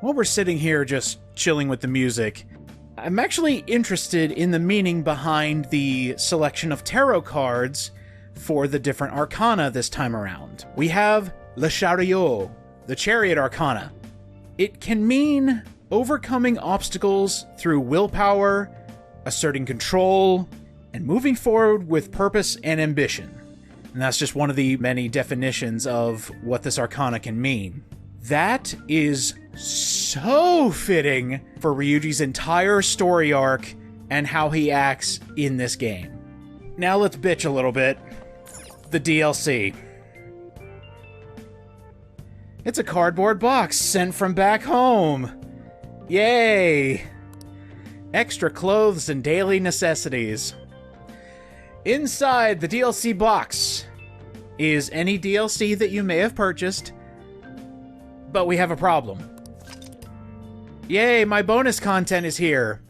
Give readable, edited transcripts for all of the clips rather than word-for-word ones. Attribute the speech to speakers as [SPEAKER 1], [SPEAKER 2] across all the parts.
[SPEAKER 1] While we're sitting here just chilling with the music, I'm actually interested in the meaning behind the selection of tarot cards for the different arcana this time around. We have Le Chariot, the Chariot Arcana. It can mean overcoming obstacles through willpower, asserting control, and moving forward with purpose and ambition. And that's just one of the many definitions of what this arcana can mean. That is so fitting for Ryuji's entire story arc and how he acts in this game. Now let's bitch a little bit. The DLC. It's a cardboard box sent from back home. Yay! Extra clothes and daily necessities. Inside the DLC box is any DLC that you may have purchased, but we have a problem. Yay, my bonus content is here.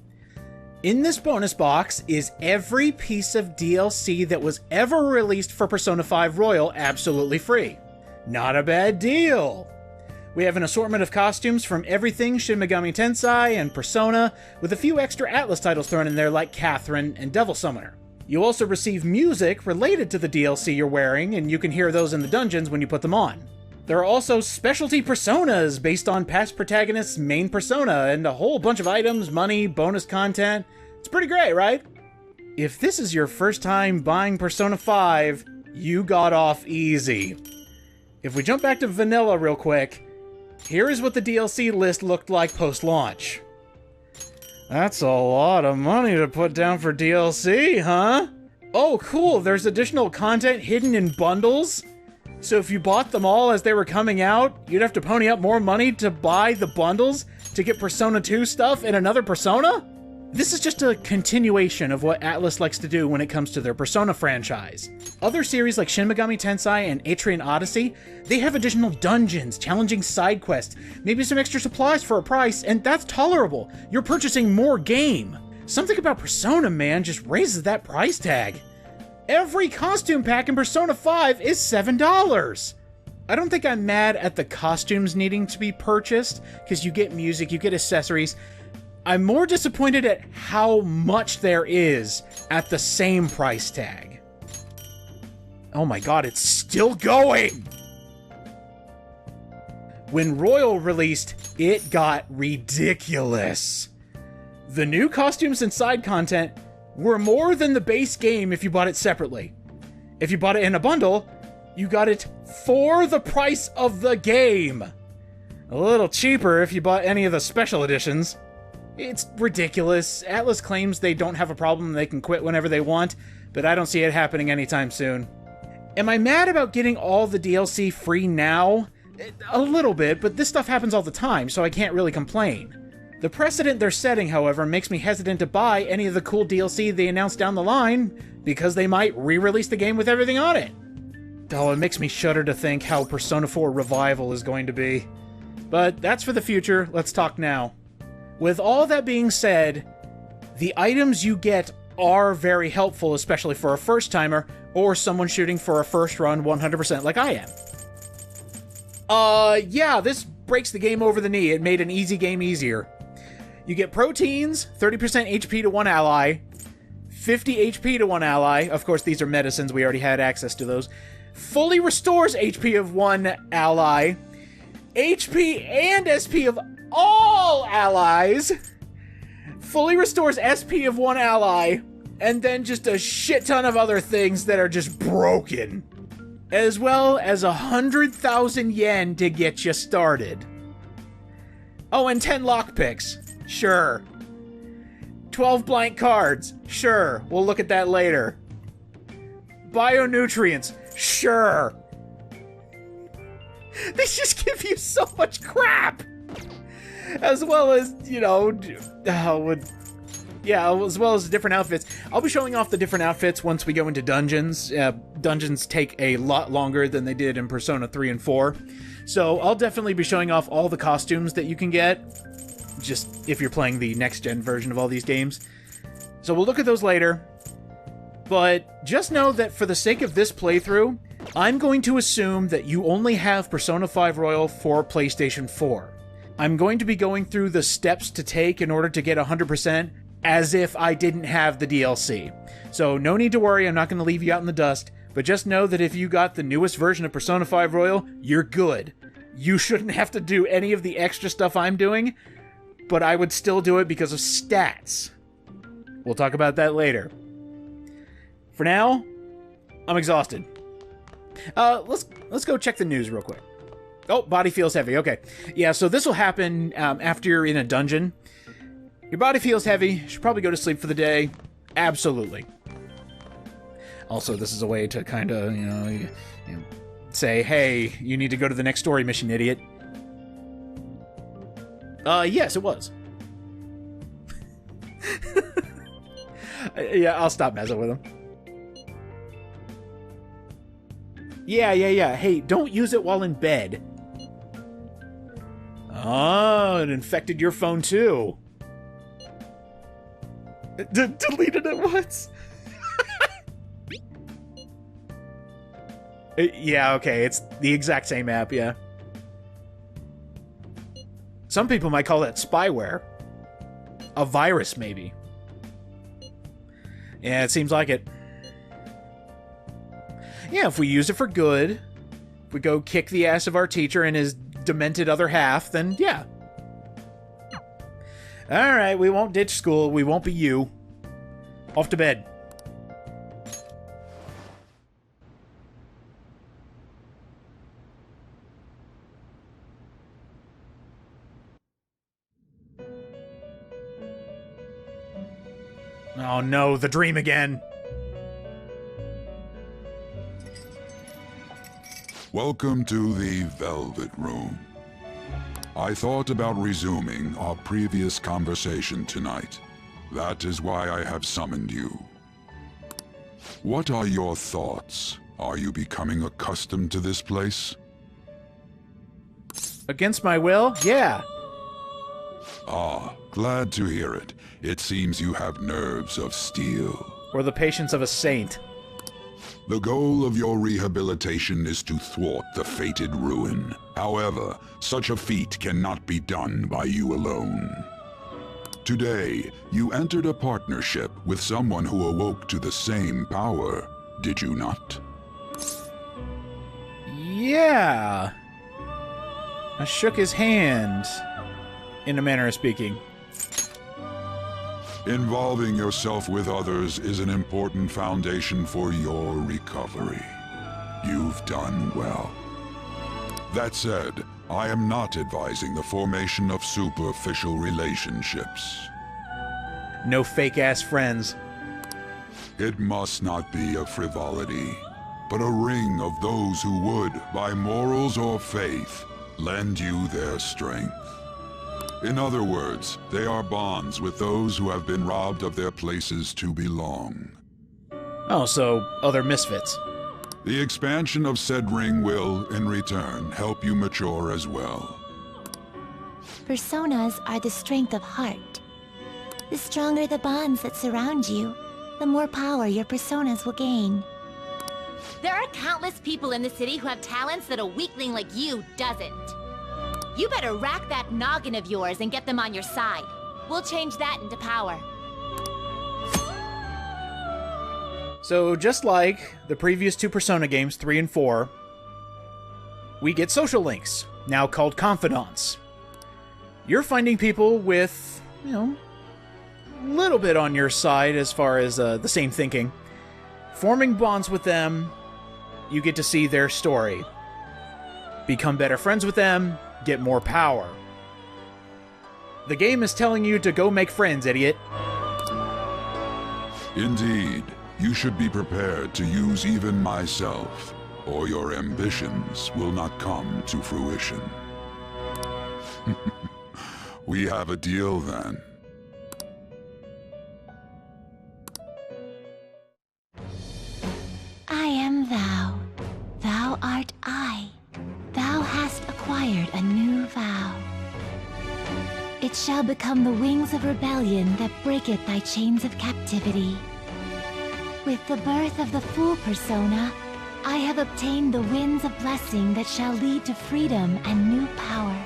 [SPEAKER 1] In this bonus box is every piece of DLC that was ever released for Persona 5 Royal absolutely free. Not a bad deal. We have an assortment of costumes from everything Shin Megami Tensei and Persona, with a few extra Atlus titles thrown in there like Catherine and Devil Summoner. You also receive music related to the DLC you're wearing, and you can hear those in the dungeons when you put them on. There are also specialty personas based on past protagonists' main persona, and a whole bunch of items, money, bonus content. It's pretty great, right? If this is your first time buying Persona 5, you got off easy. If we jump back to vanilla real quick, here is what the DLC list looked like post-launch. That's a lot of money to put down for DLC, huh? Oh, cool, there's additional content hidden in bundles? So if you bought them all as they were coming out, you'd have to pony up more money to buy the bundles to get Persona 2 stuff in another Persona? This is just a continuation of what Atlus likes to do when it comes to their Persona franchise. Other series like Shin Megami Tensei and Atrian Odyssey, they have additional dungeons, challenging side quests, maybe some extra supplies for a price, and that's tolerable. You're purchasing more game. Something about Persona, man, just raises that price tag. Every costume pack in Persona 5 is $7. I don't think I'm mad at the costumes needing to be purchased, because you get music, you get accessories. I'm more disappointed at how much there is at the same price tag. Oh my god, it's still going! When Royal released, it got ridiculous. The new costumes and side content were more than the base game if you bought it separately. If you bought it in a bundle, you got it for the price of the game. A little cheaper if you bought any of the special editions. It's ridiculous. Atlus claims they don't have a problem, they can quit whenever they want, but I don't see it happening anytime soon. Am I mad about getting all the DLC free now? A little bit, but this stuff happens all the time, so I can't really complain. The precedent they're setting, however, makes me hesitant to buy any of the cool DLC they announce down the line, because they might re-release the game with everything on it. Oh, it makes me shudder to think how Persona 4 Revival is going to be. But that's for the future, let's talk now. With all that being said, the items you get are very helpful, especially for a first-timer, or someone shooting for a first run 100% like I am. Yeah, this breaks the game over the knee. It made an easy game easier. You get proteins, 30% HP to one ally, 50 HP to one ally. Of course, these are medicines. We already had access to those. Fully restores HP of one ally, HP and SP of all allies, fully restores SP of one ally, and then just a shit ton of other things that are just broken. As well as 100,000 yen to get you started. Oh, and 10 lockpicks. Sure. 12 blank cards. Sure, we'll look at that later. Bionutrients. Sure. They just give you so much crap! As well as, you know, as well as different outfits. I'll be showing off the different outfits once we go into dungeons. Dungeons take a lot longer than they did in Persona 3 and 4. So I'll definitely be showing off all the costumes that you can get, just if you're playing the next-gen version of all these games. So we'll look at those later. But just know that for the sake of this playthrough, I'm going to assume that you only have Persona 5 Royal for PlayStation 4. I'm going to be going through the steps to take in order to get 100% as if I didn't have the DLC. So no need to worry, I'm not going to leave you out in the dust, but just know that if you got the newest version of Persona 5 Royal, you're good. You shouldn't have to do any of the extra stuff I'm doing, but I would still do it because of stats. We'll talk about that later. For now, I'm exhausted. Let's go check the news real quick. Oh, body feels heavy. Okay. Yeah, so this will happen after you're in a dungeon. Your body feels heavy. You should probably go to sleep for the day. Absolutely. Also, this is a way to kind of, say, hey, you need to go to the next story mission, idiot. Yes, it was. Yeah, I'll stop messing with him. Yeah. Hey, don't use it while in bed. Oh, it infected your phone too. Deleted it once. Yeah, okay, it's the exact same app, yeah. Some people might call that spyware. A virus, maybe. Yeah, it seems like it. Yeah, if we use it for good, if we go kick the ass of our teacher and his demented other half, then yeah. Alright, we won't ditch school, we won't be you. Off to bed. Oh no, the dream again.
[SPEAKER 2] Welcome to the Velvet Room. I thought about resuming our previous conversation tonight. That is why I have summoned you. What are your thoughts? Are you becoming accustomed to this place?
[SPEAKER 1] Against my will? Yeah.
[SPEAKER 2] Ah, glad to hear it. It seems you have nerves of steel.
[SPEAKER 1] Or the patience of a saint.
[SPEAKER 2] The goal of your rehabilitation is to thwart the fated ruin. However, such a feat cannot be done by you alone. Today, you entered a partnership with someone who awoke to the same power, did you not?
[SPEAKER 1] Yeah. I shook his hand, in a manner of speaking.
[SPEAKER 2] Involving yourself with others is an important foundation for your recovery. You've done well. That said, I am not advising the formation of superficial relationships.
[SPEAKER 1] No fake-ass friends.
[SPEAKER 2] It must not be a frivolity, but a ring of those who would, by morals or faith, lend you their strength. In other words, they are bonds with those who have been robbed of their places to belong.
[SPEAKER 1] Oh, so other misfits.
[SPEAKER 2] The expansion of said ring will, in return, help you mature as well.
[SPEAKER 3] Personas are the strength of heart. The stronger the bonds that surround you, the more power your personas will gain.
[SPEAKER 4] There are countless people in the city who have talents that a weakling like you doesn't. You better rack that noggin of yours and get them on your side. We'll change that into power.
[SPEAKER 1] So just like the previous two Persona games, 3 and 4, we get social links, now called Confidants. You're finding people with, a little bit on your side as far as the same thinking. Forming bonds with them, you get to see their story. Become better friends with them, get more power. The game is telling you to go make friends, idiot.
[SPEAKER 2] Indeed, you should be prepared to use even myself, or your ambitions will not come to fruition. We have a deal then.
[SPEAKER 3] I am thou. Thou art I. Thou hast acquired a new vow. It shall become the wings of rebellion that breaketh thy chains of captivity. With the birth of the full persona, I have obtained the winds of blessing that shall lead to freedom and new power.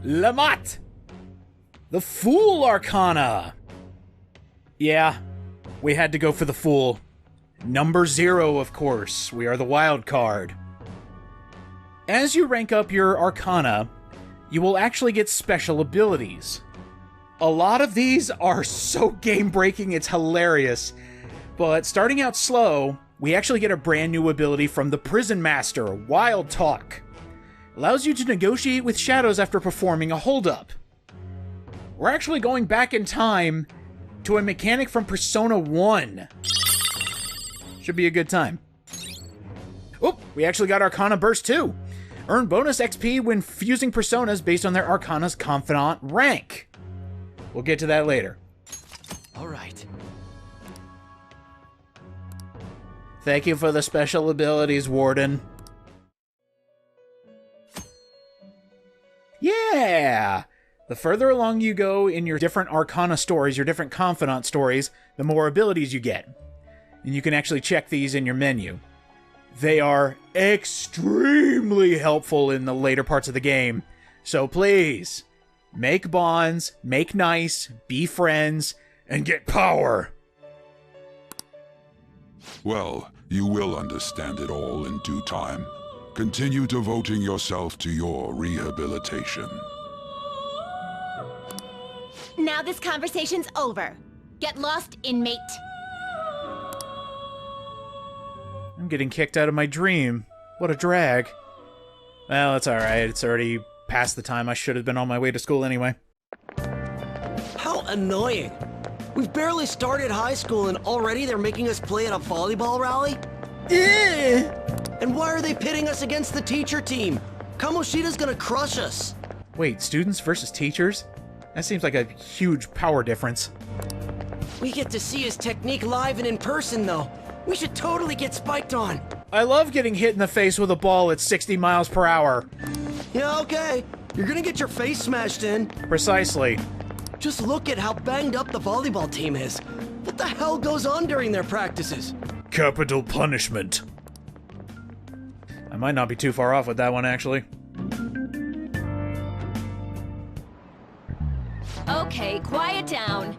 [SPEAKER 1] Lamat! The Fool Arcana! Yeah, we had to go for the Fool. Number 0, of course. We are the wild card. As you rank up your Arcana, you will actually get special abilities. A lot of these are so game-breaking, it's hilarious. But starting out slow, we actually get a brand new ability from the Prison Master, Wild Talk. Allows you to negotiate with shadows after performing a holdup. We're actually going back in time to a mechanic from Persona 1. Should be a good time. Oh, we actually got Arcana Burst 2. Earn bonus XP when fusing personas based on their Arcana's Confidant rank. We'll get to that later.
[SPEAKER 5] All right.
[SPEAKER 1] Thank you for the special abilities, Warden. Yeah! The further along you go in your different Arcana stories, your different Confidant stories, the more abilities you get. And you can actually check these in your menu. They are extremely helpful in the later parts of the game. So please, make bonds, make nice, be friends, and get power.
[SPEAKER 2] Well, you will understand it all in due time. Continue devoting yourself to your rehabilitation.
[SPEAKER 4] Now this conversation's over. Get lost, inmate.
[SPEAKER 1] I'm getting kicked out of my dream. What a drag. Well, it's alright. It's already past the time I should have been on my way to school anyway.
[SPEAKER 5] How annoying. We've barely started high school and already they're making us play at a volleyball rally? And why are they pitting us against the teacher team? Kamoshida's gonna crush us.
[SPEAKER 1] Wait, students versus teachers? That seems like a huge power difference.
[SPEAKER 5] We get to see his technique live and in person, though. We should totally get spiked on.
[SPEAKER 1] I love getting hit in the face with a ball at 60 miles per hour.
[SPEAKER 5] Yeah, okay. You're gonna get your face smashed in.
[SPEAKER 1] Precisely.
[SPEAKER 5] Just look at how banged up the volleyball team is. What the hell goes on during their practices?
[SPEAKER 1] Capital punishment. I might not be too far off with that one, actually.
[SPEAKER 4] Okay, quiet down.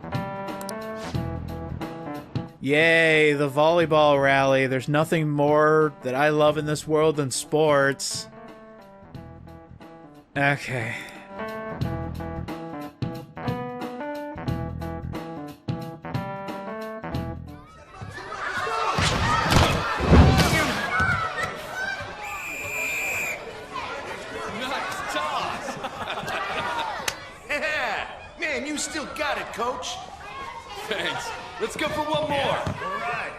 [SPEAKER 1] Yay, the volleyball rally. There's nothing more that I love in this world than sports. Okay.
[SPEAKER 6] Nice toss! Yeah! Man, you still got it, coach. Thanks. Let's go for one more. All right.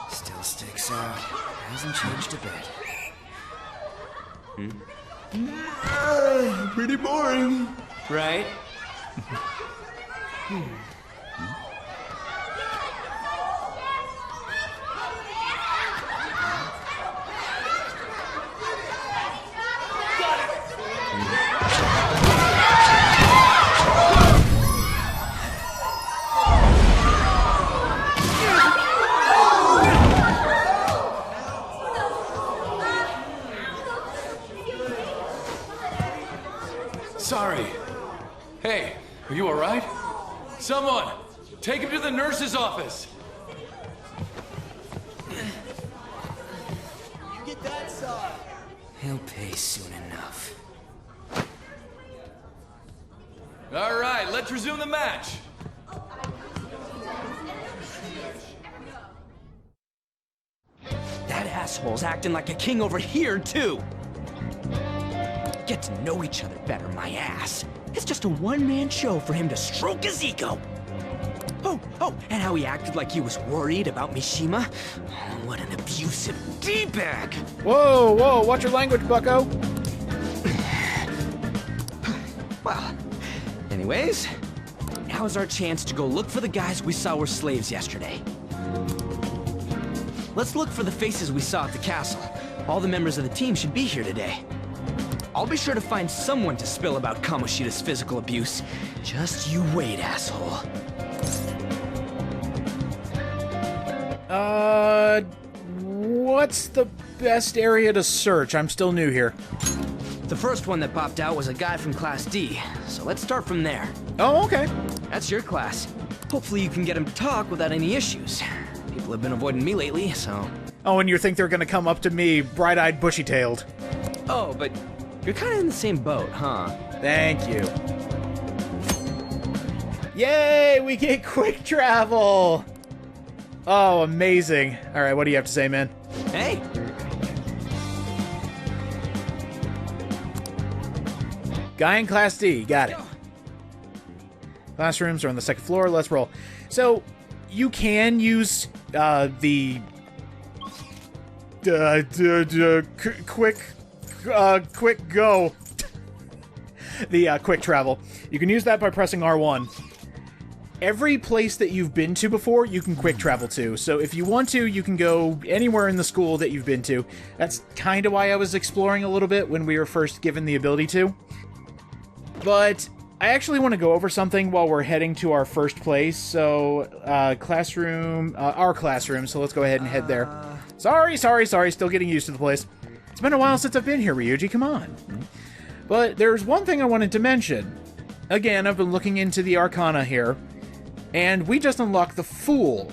[SPEAKER 5] Still sticks out. Hasn't changed a bit.
[SPEAKER 6] Pretty boring.
[SPEAKER 5] Right?
[SPEAKER 6] Sorry. Hey, are you all right? Someone, take him to the nurse's office.
[SPEAKER 5] Get that side. He'll pay soon enough.
[SPEAKER 6] All right, let's resume the match.
[SPEAKER 5] That asshole's acting like a king over here, too. Get to know each other better, my ass. It's just a one-man show for him to stroke his ego. Oh, and how he acted like he was worried about Mishima. Oh, what an abusive D-bag.
[SPEAKER 1] Whoa, whoa, watch your language, bucko.
[SPEAKER 5] Well, anyways, now's our chance to go look for the guys we saw were slaves yesterday. Let's look for the faces we saw at the castle. All the members of the team should be here today. I'll be sure to find someone to spill about Kamoshida's physical abuse. Just you wait, asshole.
[SPEAKER 1] What's the best area to search? I'm still new here.
[SPEAKER 5] The first one that popped out was a guy from Class D, so let's start from there.
[SPEAKER 1] Oh, okay.
[SPEAKER 5] That's your class. Hopefully you can get him to talk without any issues. People have been avoiding me lately, so...
[SPEAKER 1] Oh, and you think they're gonna come up to me, bright-eyed, bushy-tailed.
[SPEAKER 5] Oh, but you're kind of in the same boat, huh?
[SPEAKER 1] Thank you. Yay, we get quick travel! Oh, amazing. Alright, what do you have to say, man?
[SPEAKER 5] Hey!
[SPEAKER 1] Guy in Class D, got it. Classrooms are on the second floor, let's roll. So, you can use the quick go. The quick travel. You can use that by pressing R1. Every place that you've been to before, you can quick travel to. So if you want to, you can go anywhere in the school that you've been to. That's kind of why I was exploring a little bit when we were first given the ability to. But I actually want to go over something while we're heading to our first place. So, classroom, our classroom. So let's go ahead and head there. Sorry. Still getting used to the place. It's been a while since I've been here, Ryuji. Come on. But there's one thing I wanted to mention. Again, I've been looking into the Arcana here. And we just unlocked the Fool.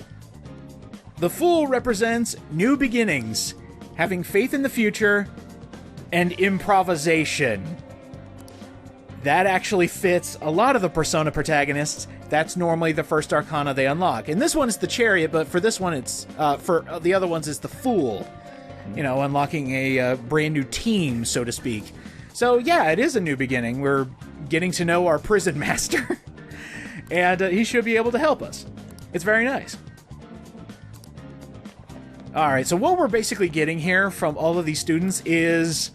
[SPEAKER 1] The Fool represents new beginnings, having faith in the future, and improvisation. That actually fits a lot of the Persona protagonists. That's normally the first Arcana they unlock. And this one is the Chariot, but for this one it's, for the other ones it's the Fool. You know, unlocking a brand new team, so to speak. So yeah, it is a new beginning. We're getting to know our prison master. And he should be able to help us. It's very nice. Alright, so what we're basically getting here from all of these students is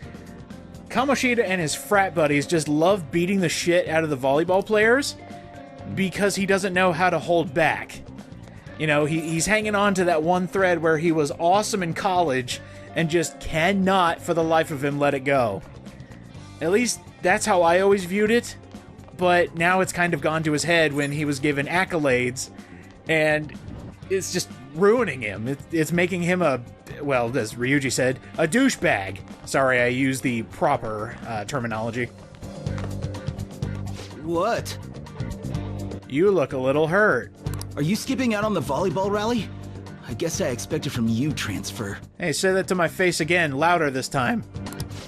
[SPEAKER 1] Kamoshida and his frat buddies just love beating the shit out of the volleyball players because he doesn't know how to hold back. You know, he's hanging on to that one thread where he was awesome in college and just cannot, for the life of him, let it go. At least, that's how I always viewed it. But now it's kind of gone to his head when he was given accolades, and it's just ruining him. It's making him a, well, as Ryuji said, a douchebag. Sorry, I used the proper terminology.
[SPEAKER 7] What?
[SPEAKER 1] You look a little hurt.
[SPEAKER 7] Are you skipping out on the volleyball rally? I guess I expected from you, Transfer.
[SPEAKER 1] Hey, say that to my face again, louder this time.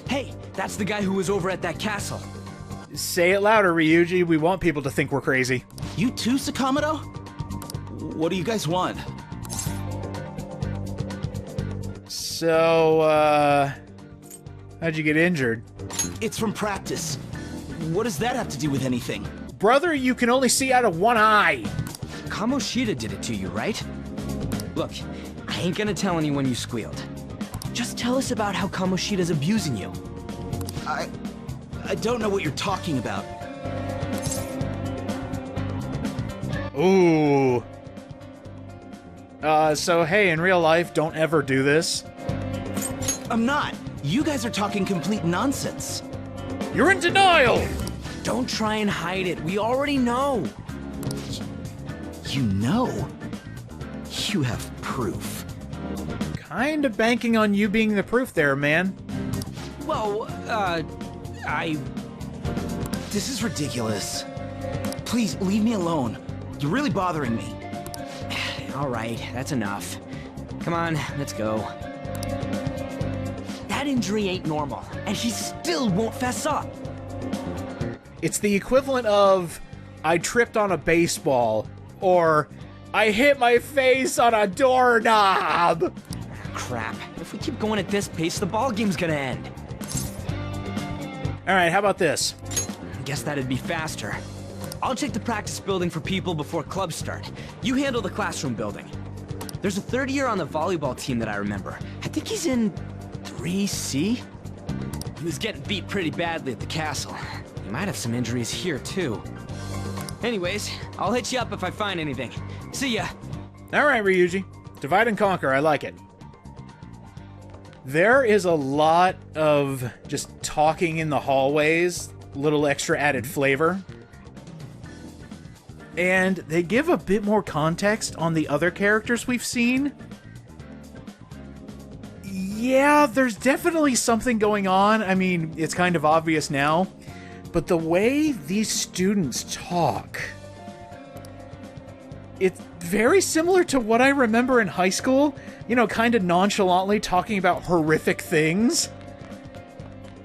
[SPEAKER 5] Hey, that's the guy who was over at that castle.
[SPEAKER 1] Say it louder, Ryuji. We want people to think we're crazy.
[SPEAKER 7] You too, Sakamoto? What do you guys want?
[SPEAKER 1] So, how'd you get injured?
[SPEAKER 7] It's from practice. What does that have to do with anything?
[SPEAKER 1] Brother, you can only see out of one eye.
[SPEAKER 5] Kamoshida did it to you, right? Look, I ain't gonna tell anyone you squealed. Just tell us about how Kamoshida's abusing you.
[SPEAKER 7] I don't know what you're talking about.
[SPEAKER 1] Ooh. So hey, in real life, don't ever do this.
[SPEAKER 7] I'm not. You guys are talking complete nonsense.
[SPEAKER 1] You're in denial!
[SPEAKER 5] Don't try and hide it. We already know.
[SPEAKER 7] You know? You have proof.
[SPEAKER 1] Kinda banking on you being the proof there, man.
[SPEAKER 5] Well,
[SPEAKER 7] This is ridiculous. Please, leave me alone. You're really bothering me.
[SPEAKER 5] All right, that's enough. Come on, let's go. That injury ain't normal, and he still won't fess up.
[SPEAKER 1] It's the equivalent of, I tripped on a baseball, or, I hit my face on a doorknob!
[SPEAKER 5] Crap. If we keep going at this pace, the ball game's gonna end.
[SPEAKER 1] Alright, how about this?
[SPEAKER 5] Guess that'd be faster. I'll check the practice building for people before clubs start. You handle the classroom building. There's a third year on the volleyball team that I remember. I think he's in 3C? He was getting beat pretty badly at the castle. He might have some injuries here, too. Anyways, I'll hit you up if I find anything. See ya.
[SPEAKER 1] Alright, Ryuji. Divide and conquer, I like it. There is a lot of just talking in the hallways, little extra added flavor. And they give a bit more context on the other characters we've seen. Yeah, there's definitely something going on. I mean, it's kind of obvious now. But the way these students talk, it's very similar to what I remember in high school. You know, kind of nonchalantly talking about horrific things.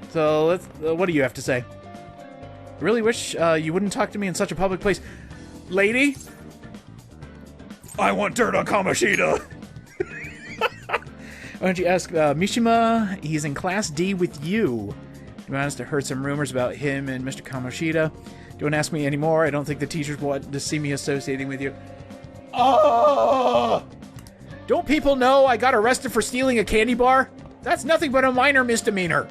[SPEAKER 1] So, let's, what do you have to say? I really wish you wouldn't talk to me in such a public place. Lady? I want dirt on Kamoshida! Why don't you ask Mishima? He's in Class D with you. You managed to heard some rumors about him and Mr. Kamoshida. Don't ask me anymore. I don't think the teachers want to see me associating with you. Oh! Don't people know I got arrested for stealing a candy bar? That's nothing but a minor misdemeanor.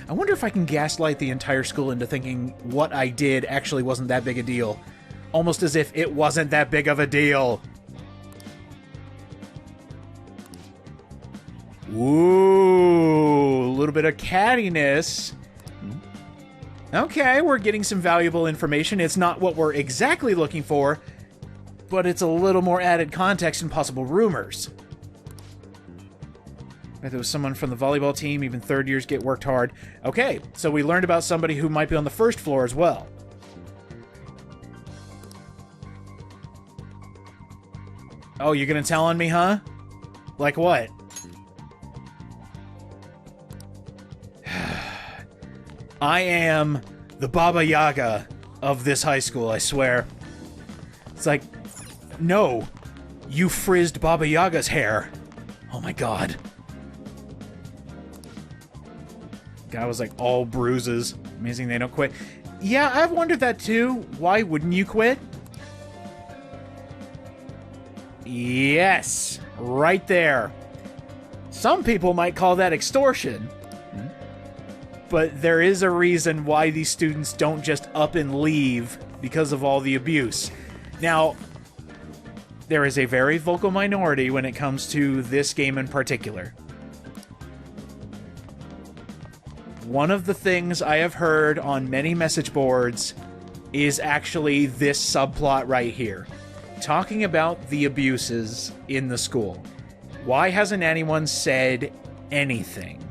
[SPEAKER 1] I wonder if I can gaslight the entire school into thinking what I did actually wasn't that big a deal. Almost as if it wasn't that big of a deal. Ooh, a little bit of cattiness. Okay, we're getting some valuable information. It's not what we're exactly looking for, but it's a little more added context and possible rumors. If there was someone from the volleyball team, even third years get worked hard. Okay, so we learned about somebody who might be on the first floor as well. Oh, you're gonna tell on me, huh? Like what? I am the Baba Yaga of this high school, I swear. It's like, no, you frizzed Baba Yaga's hair. Oh my god. Guy was like all bruises. Amazing they don't quit. Yeah, I've wondered that too. Why wouldn't you quit? Yes, right there. Some people might call that extortion. But there is a reason why these students don't just up and leave because of all the abuse. Now, there is a very vocal minority when it comes to this game in particular. One of the things I have heard on many message boards is actually this subplot right here. Talking about the abuses in the school. Why hasn't anyone said anything?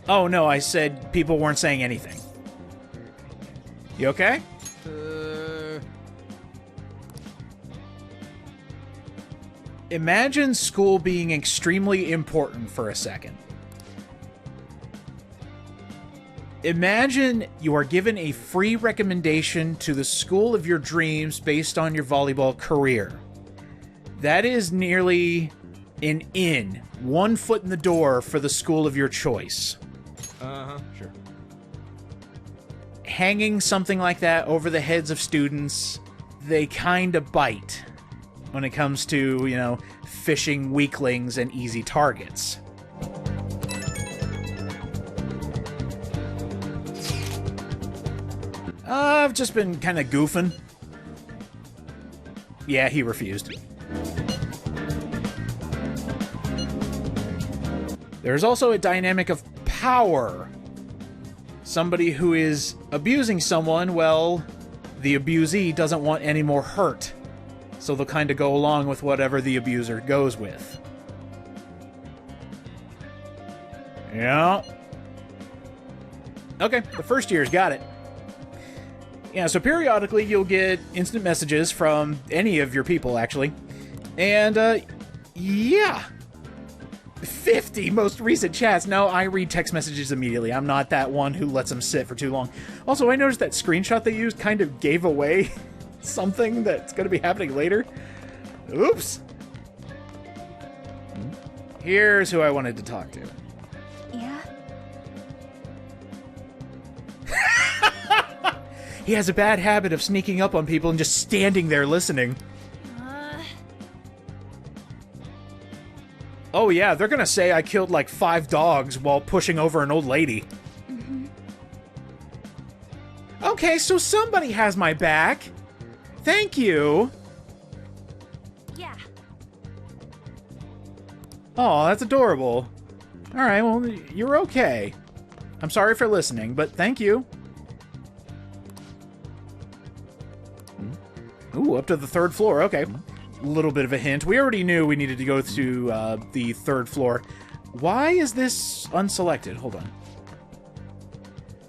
[SPEAKER 1] Oh, no, I said people weren't saying anything. You okay? Imagine school being extremely important for a second. Imagine you are given a free recommendation to the school of your dreams based on your volleyball career. That is nearly an in, 1 foot in the door for the school of your choice.
[SPEAKER 6] Sure.
[SPEAKER 1] Hanging something like that over the heads of students, they kind of bite when it comes to, you know, fishing weaklings and easy targets. I've just been kind of goofing. Yeah, he refused. There's also a dynamic of power. Somebody who is abusing someone, well, the abusee doesn't want any more hurt. So they'll kind of go along with whatever the abuser goes with. Yeah. Okay, the first year's got it. Yeah, so periodically you'll get instant messages from any of your people, actually. And, yeah. 50 most recent chats. No, I read text messages immediately. I'm not that one who lets them sit for too long. Also, I noticed that screenshot they used kind of gave away something that's going to be happening later. Oops. Here's who I wanted to talk to.
[SPEAKER 3] Yeah?
[SPEAKER 1] He has a bad habit of sneaking up on people and just standing there listening. Oh yeah, they're gonna say I killed like 5 dogs while pushing over an old lady. Mm-hmm. Okay, so somebody has my back. Thank you. Oh, that's adorable. Alright, well, you're okay. I'm sorry for listening, but thank you. Ooh, up to the 3rd floor, okay. A little bit of a hint. We already knew we needed to go to the 3rd floor. Why is this unselected? Hold on.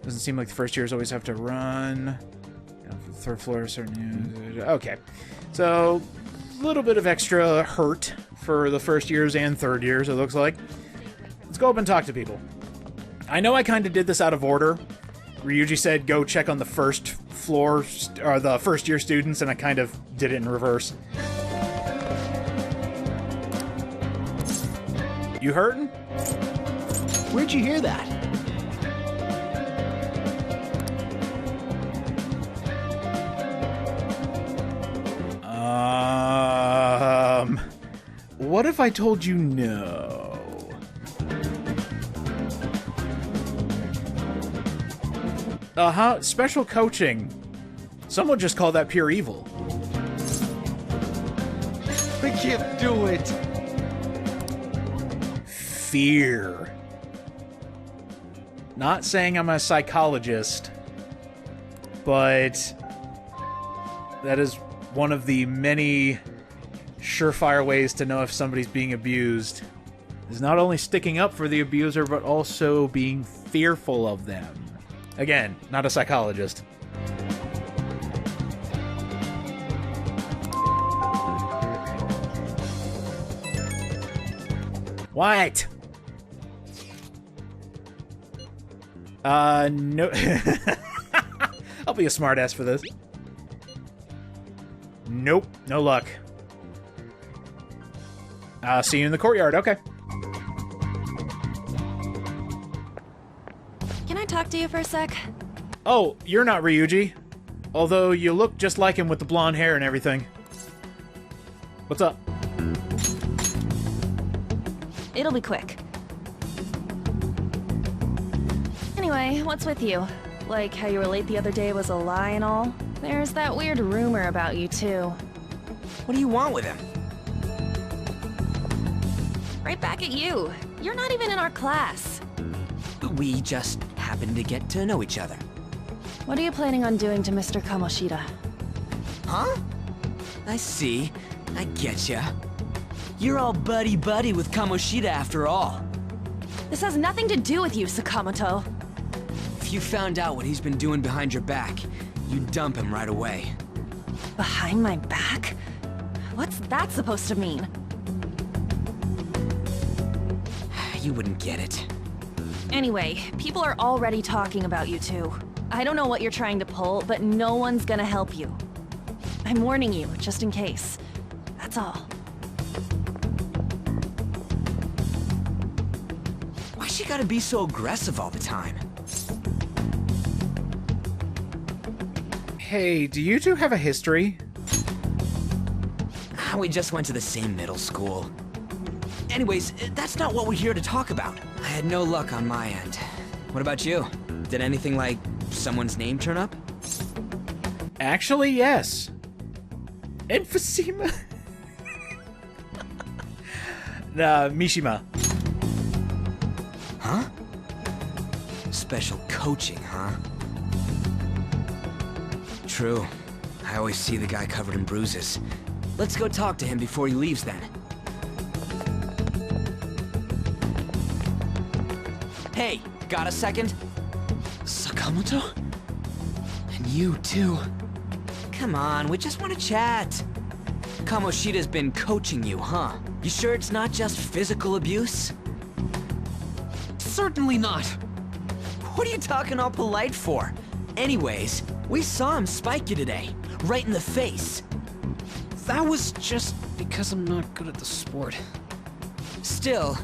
[SPEAKER 1] Doesn't seem like the first years always have to run. 3rd floor, certain... Okay. So, a little bit of extra hurt for the first years and 3rd years, it looks like. Let's go up and talk to people. I know I kind of did this out of order. Ryuji said go check on the 1st floor, or the first year students, and I kind of did it in reverse. You hurting?
[SPEAKER 7] Where'd you hear that?
[SPEAKER 1] What if I told you no? Special coaching. Someone just called that pure evil.
[SPEAKER 7] I can't do it.
[SPEAKER 1] Fear. Not saying I'm a psychologist, but that is one of the many surefire ways to know if somebody's being abused, is not only sticking up for the abuser, but also being fearful of them. Again, not a psychologist. What? No. I'll be a smartass for this. Nope, no luck. See you in the courtyard, okay.
[SPEAKER 8] Can I talk to you for a sec?
[SPEAKER 1] Oh, you're not Ryuji. Although you look just like him with the blonde hair and everything. What's up?
[SPEAKER 8] It'll be quick. Anyway, what's with you? Like how you were late the other day was a lie and all? There's that weird rumor about you, too.
[SPEAKER 5] What do you want with him?
[SPEAKER 8] Right back at you. You're not even in our class.
[SPEAKER 5] We just happened to get to know each other.
[SPEAKER 8] What are you planning on doing to Mr. Kamoshida?
[SPEAKER 5] Huh? I see. I getcha. You're all buddy-buddy with Kamoshida after all.
[SPEAKER 8] This has nothing to do with you, Sakamoto.
[SPEAKER 5] If you found out what he's been doing behind your back, you'd dump him right away.
[SPEAKER 8] Behind my back? What's that supposed to mean?
[SPEAKER 5] You wouldn't get it.
[SPEAKER 8] Anyway, people are already talking about you two. I don't know what you're trying to pull, but no one's gonna help you. I'm warning you, just in case. That's all.
[SPEAKER 5] Why she gotta be so aggressive all the time?
[SPEAKER 1] Hey, do you two have a history?
[SPEAKER 5] We just went to the same middle school. Anyways, that's not what we're here to talk about. I had no luck on my end. What about you? Did anything like someone's name turn up?
[SPEAKER 1] Actually, yes. Emphysema. Mishima.
[SPEAKER 5] Huh? Special coaching, huh? True. I always see the guy covered in bruises. Let's go talk to him before he leaves then. Hey, got a second? Sakamoto? And you too. Come on, we just want to chat. Kamoshida's been coaching you, huh? You sure it's not just physical abuse? Certainly not. What are you talking all polite for? Anyways, we saw him spike you today, right in the face.
[SPEAKER 9] That was just because I'm not good at the sport.
[SPEAKER 5] Still,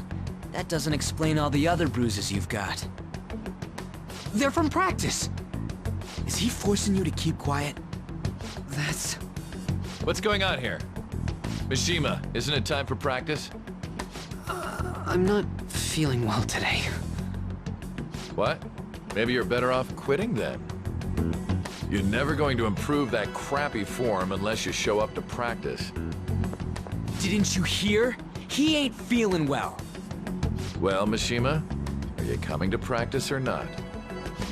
[SPEAKER 5] that doesn't explain all the other bruises you've got.
[SPEAKER 9] They're from practice.
[SPEAKER 5] Is he forcing you to keep quiet?
[SPEAKER 9] That's...
[SPEAKER 6] What's going on here? Mishima, isn't it time for practice?
[SPEAKER 9] I'm not feeling well today.
[SPEAKER 6] What? Maybe you're better off quitting then. You're never going to improve that crappy form unless you show up to practice.
[SPEAKER 5] Didn't you hear? He ain't feeling well.
[SPEAKER 6] Well, Mishima, are you coming to practice or not?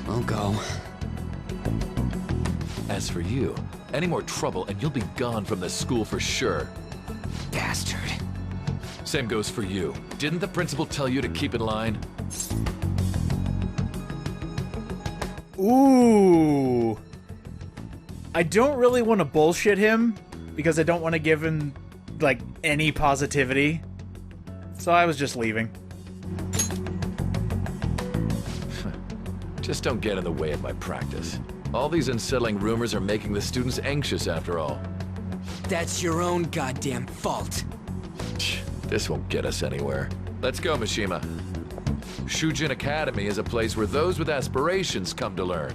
[SPEAKER 9] I'll go.
[SPEAKER 6] As for you, any more trouble and you'll be gone from this school for sure.
[SPEAKER 5] Bastard.
[SPEAKER 6] Same goes for you. Didn't the principal tell you to keep in line?
[SPEAKER 1] Ooh. I don't really want to bullshit him, because I don't want to give him, like, any positivity. So I was just leaving.
[SPEAKER 6] Just don't get in the way of my practice. All these unsettling rumors are making the students anxious after all.
[SPEAKER 5] That's your own goddamn fault.
[SPEAKER 6] This won't get us anywhere. Let's go, Mishima. Shujin Academy is a place where those with aspirations come to learn.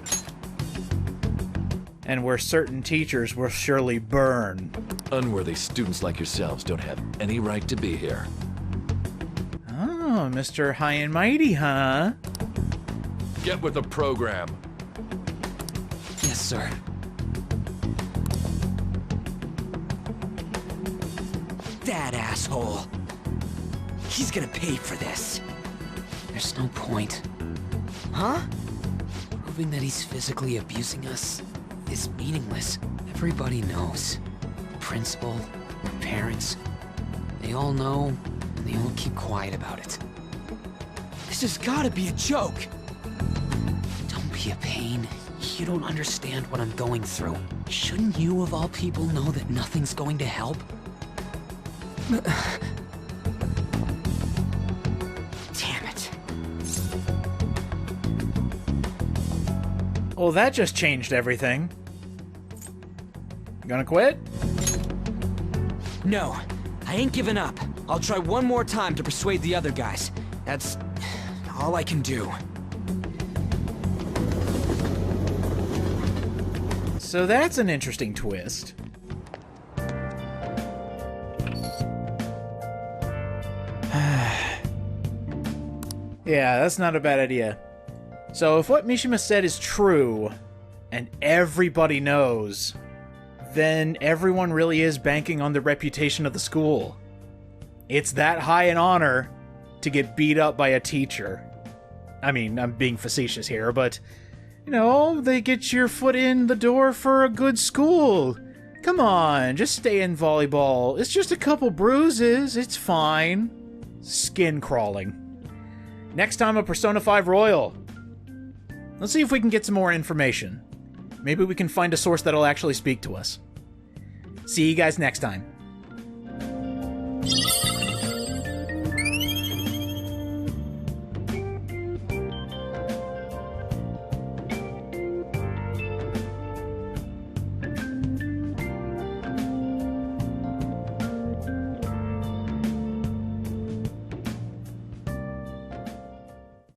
[SPEAKER 1] And where certain teachers will surely burn.
[SPEAKER 6] Unworthy students like yourselves don't have any right to be here.
[SPEAKER 1] Oh, Mr. High and Mighty, huh?
[SPEAKER 6] Get with the program.
[SPEAKER 9] Yes, sir.
[SPEAKER 5] That asshole. He's gonna pay for this.
[SPEAKER 9] There's no point.
[SPEAKER 5] Huh?
[SPEAKER 9] Proving that he's physically abusing us is meaningless. Everybody knows. The principal, your parents, they all know, and they all keep quiet about it.
[SPEAKER 5] This has gotta be a joke.
[SPEAKER 9] Don't be a pain. You don't understand what I'm going through. Shouldn't you, of all people, know that nothing's going to help?
[SPEAKER 5] Damn it.
[SPEAKER 1] Well, that just changed everything. You gonna quit?
[SPEAKER 5] No, I ain't giving up. I'll try one more time to persuade the other guys. That's all I can do.
[SPEAKER 1] So that's an interesting twist. Yeah, that's not a bad idea. So if what Mishima said is true, and everybody knows, then everyone really is banking on the reputation of the school. It's that high an honor to get beat up by a teacher. I mean, I'm being facetious here, but, you know, they get your foot in the door for a good school. Come on, just stay in volleyball. It's just a couple bruises, it's fine. Skin crawling. Next time, a Persona 5 Royal. Let's see if we can get some more information. Maybe we can find a source that'll actually speak to us. See you guys next time.